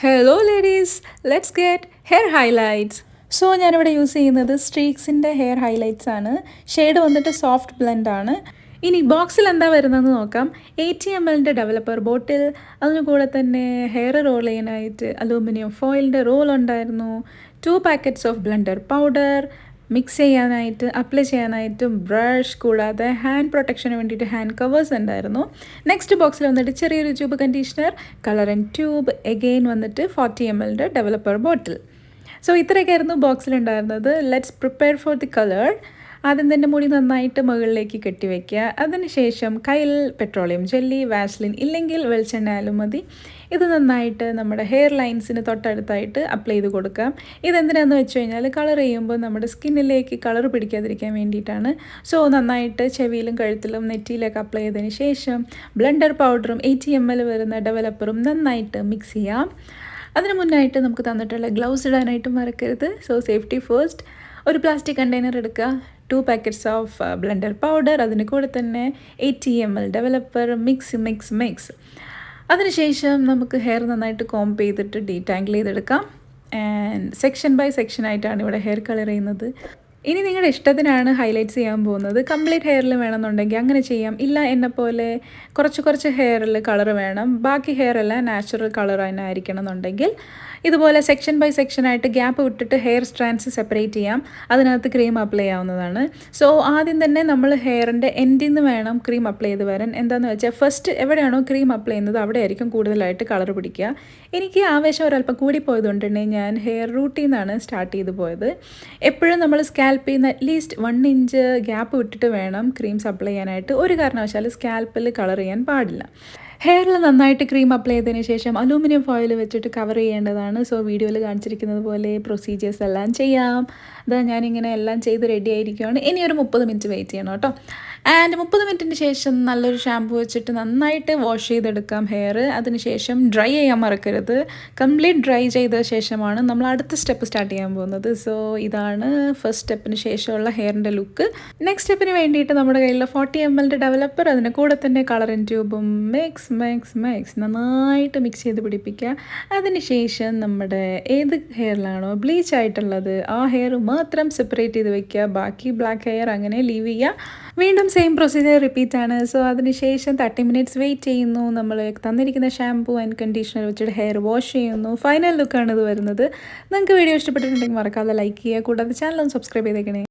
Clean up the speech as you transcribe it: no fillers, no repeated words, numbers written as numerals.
Hello ladies, let's get hair highlights. So ഞാനിവിടെ use ചെയ്യുന്നത് സ്ട്രീക്സിൻ്റെ hair highlights ആണ്. Shade വന്നിട്ട് സോഫ്റ്റ് ബ്ലെൻഡ് ആണ്. ഇനി ബോക്സിൽ എന്താ വരുന്നതെന്ന് നോക്കാം. 80 ml ഡെവലപ്പർ ബോട്ടിൽ, അതിന് കൂടെ തന്നെ ഹെയർ റോൾ ചെയ്യാനായിട്ട് അലൂമിനിയം ഫോയിലിൻ്റെ റോൾ ഉണ്ടായിരുന്നു. 2 packets of blender powder, mix ചെയ്യാനായിട്ട് അപ്ലൈ ചെയ്യാനായിട്ടും ബ്രഷ്, കൂടാതെ ഹാൻഡ് പ്രൊട്ടക്ഷന് വേണ്ടിയിട്ട് ഹാൻഡ് കവേഴ്സ് ഉണ്ടായിരുന്നു. നെക്സ്റ്റ് ബോക്സിൽ വന്നിട്ട് ചെറിയൊരു tube conditioner, colour and tube, again വന്നിട്ട് 40 ml ഡെവലപ്പർ ബോട്ടിൽ. സോ ഇത്രയൊക്കെയായിരുന്നു ബോക്സിലുണ്ടായിരുന്നത്. Let's prepare for the colour. ആദ്യം തന്നെ മുടി നന്നായിട്ട് മുകളിലേക്ക് കെട്ടിവെക്കുക. അതിനുശേഷം കയ്യിൽ പെട്രോളിയം ജെല്ലി, വാസ്ലിൻ ഇല്ലെങ്കിൽ വെളിച്ചെണ്ണ ആയാലും മതി, ഇത് നന്നായിട്ട് നമ്മുടെ ഹെയർ ലൈൻസിന് തൊട്ടടുത്തായിട്ട് അപ്ലൈ ചെയ്ത് കൊടുക്കാം. ഇതെന്തിനാന്ന് വെച്ച് കഴിഞ്ഞാൽ കളർ ചെയ്യുമ്പോൾ നമ്മുടെ സ്കിന്നിലേക്ക് കളർ പിടിക്കാതിരിക്കാൻ വേണ്ടിയിട്ടാണ്. സോ നന്നായിട്ട് ചെവിയിലും കഴുത്തിലും നെറ്റിയിലൊക്കെ അപ്ലൈ ചെയ്തതിന് ശേഷം ബ്ലെൻഡർ പൗഡറും 80 ml വരുന്ന ഡെവലപ്പറും നന്നായിട്ട് മിക്സ് ചെയ്യാം. അതിന് മുന്നായിട്ട് നമുക്ക് തന്നിട്ടുള്ള ഗ്ലൗസ് ഇടാനായിട്ട് മറക്കരുത്. So safety first. ഒരു പ്ലാസ്റ്റിക് കണ്ടെയ്നർ എടുക്കുക, 2 പാക്കറ്റ്സ് ഓഫ് ബ്ലെൻഡർ പൗഡർ, അതിന് കൂടെ തന്നെ 80 ml ഡെവലപ്പർ, മിക്സ്. അതിനുശേഷം നമുക്ക് ഹെയർ നന്നായിട്ട് കോംബ് ചെയ്തിട്ട് ഡീടാങ്കിൾ ചെയ്തെടുക്കാം. ആൻഡ് സെക്ഷൻ ബൈ സെക്ഷൻ ആയിട്ടാണ് ഇവിടെ ഹെയർ കളർ ചെയ്യുന്നത്. ഇനി നിങ്ങളുടെ ഇഷ്ടത്തിനാണ് ഹൈലൈറ്റ്സ് ചെയ്യാൻ പോകുന്നത്. കംപ്ലീറ്റ് ഹെയറിൽ വേണമെന്നുണ്ടെങ്കിൽ അങ്ങനെ ചെയ്യാം. ഇല്ല എന്നെപ്പോലെ കുറച്ച് ഹെയറിൽ കളർ വേണം, ബാക്കി ഹെയർ എല്ലാം നാച്ചുറൽ കളർ തന്നെ ആയിരിക്കണം എന്നുണ്ടെങ്കിൽ ഇതുപോലെ സെക്ഷൻ ബൈ സെക്ഷനായിട്ട് ഗ്യാപ്പ് വിട്ടിട്ട് ഹെയർ സ്ട്രാൻഡ്സ് സെപ്പറേറ്റ് ചെയ്യാം. അതിനകത്ത് ക്രീം അപ്ലൈ ചെയ്യാവുന്നതാണ്. സോ ആദ്യം തന്നെ നമ്മൾ ഹെയറിൻ്റെ എൻഡിൽ നിന്ന് വേണം ക്രീം അപ്ലൈ ചെയ്ത് വരാൻ. എന്താണെന്ന് വെച്ചാൽ ഫസ്റ്റ് എവിടെയാണോ ക്രീം അപ്ലൈ ചെയ്യുന്നത് അവിടെ ആയിരിക്കും കൂടുതലായിട്ട് കളർ പിടിക്കുക. എനിക്ക് ആവേശം ഒരല്പം കൂടിപ്പോയതുകൊണ്ടുതന്നെ ഞാൻ ഹെയർ റൂട്ടിൽ നിന്നാണ് സ്റ്റാർട്ട് ചെയ്ത് പോയത്. എപ്പോഴും നമ്മൾ സ്കാൽപ്പിൽ നിന്ന് അറ്റ്ലീസ്റ്റ് 1 ഇഞ്ച് ഗ്യാപ്പ് വിട്ടിട്ട് വേണം ക്രീംസ് അപ്ലൈ ചെയ്യാനായിട്ട്. ഒരു കാരണവശാലും സ്കാൽപ്പിൽ കളർ ചെയ്യാൻ പാടില്ല. ഹെയറിൽ നന്നായിട്ട് ക്രീം അപ്ലൈ ചെയ്തതിന് ശേഷം അലൂമിനിയം ഫോയിൽ വെച്ചിട്ട് കവർ ചെയ്യേണ്ടതാണ്. സോ വീഡിയോയിൽ കാണിച്ചിരിക്കുന്നത് പോലെ പ്രൊസീജിയേഴ്സ് എല്ലാം ചെയ്യാം. അതാ ഞാനിങ്ങനെ എല്ലാം ചെയ്ത് റെഡി ആയിരിക്കുകയാണ്. ഇനി ഒരു 30 മിനിറ്റ് വെയിറ്റ് ചെയ്യണം കേട്ടോ. ആൻഡ് 30 മിനിറ്റിന് ശേഷം നല്ലൊരു ഷാമ്പു വെച്ചിട്ട് നന്നായിട്ട് വാഷ് ചെയ്തെടുക്കാം ഹെയർ. അതിനുശേഷം ഡ്രൈ ചെയ്യാൻ മറക്കരുത്. കംപ്ലീറ്റ് ഡ്രൈ ചെയ്ത ശേഷമാണ് നമ്മൾ അടുത്ത സ്റ്റെപ്പ് സ്റ്റാർട്ട് ചെയ്യാൻ പോകുന്നത്. സോ ഇതാണ് ഫസ്റ്റ് സ്റ്റെപ്പിന് ശേഷമുള്ള ഹെയറിൻ്റെ ലുക്ക്. നെക്സ്റ്റ് സ്റ്റെപ്പിന് വേണ്ടിയിട്ട് നമ്മുടെ കയ്യിലുള്ള 40 ml ഡെവലപ്പർ, അതിന് കൂടെ തന്നെ കളർ ആൻഡ് ട്യൂബും മിക്സ് നന്നായിട്ട് മിക്സ് ചെയ്ത് പിടിപ്പിക്കുക. അതിനുശേഷം നമ്മുടെ ഏത് ഹെയറിലാണോ ബ്ലീച്ച് ആയിട്ടുള്ളത് ആ ഹെയർ മാത്രം സെപ്പറേറ്റ് ചെയ്ത് വെക്കുക. ബാക്കി ബ്ലാക്ക് ഹെയർ അങ്ങനെ ലീവ് ചെയ്യുക. വീണ്ടും സെയിം പ്രൊസീജിയർ റിപ്പീറ്റ് ആണ്. സോ അതിനുശേഷം 30 മിനിറ്റ്സ് വെയിറ്റ് ചെയ്യുന്നു. നമ്മൾ തന്നിരിക്കുന്ന ഷാമ്പൂ ആൻഡ് കണ്ടീഷണർ വെച്ചിട്ട് ഹെയർ വാഷ് ചെയ്യുന്നു. ഫൈനൽ ലുക്കാണ് ഇത് വരുന്നത്. നിങ്ങൾക്ക് വീഡിയോ ഇഷ്ടപ്പെട്ടിട്ടുണ്ടെങ്കിൽ മറക്കാതെ ലൈക്ക് ചെയ്യുക. കൂടാതെ ചാനൽ ഒന്ന് സബ്സ്ക്രൈബ് ചെയ്തേക്കണേ.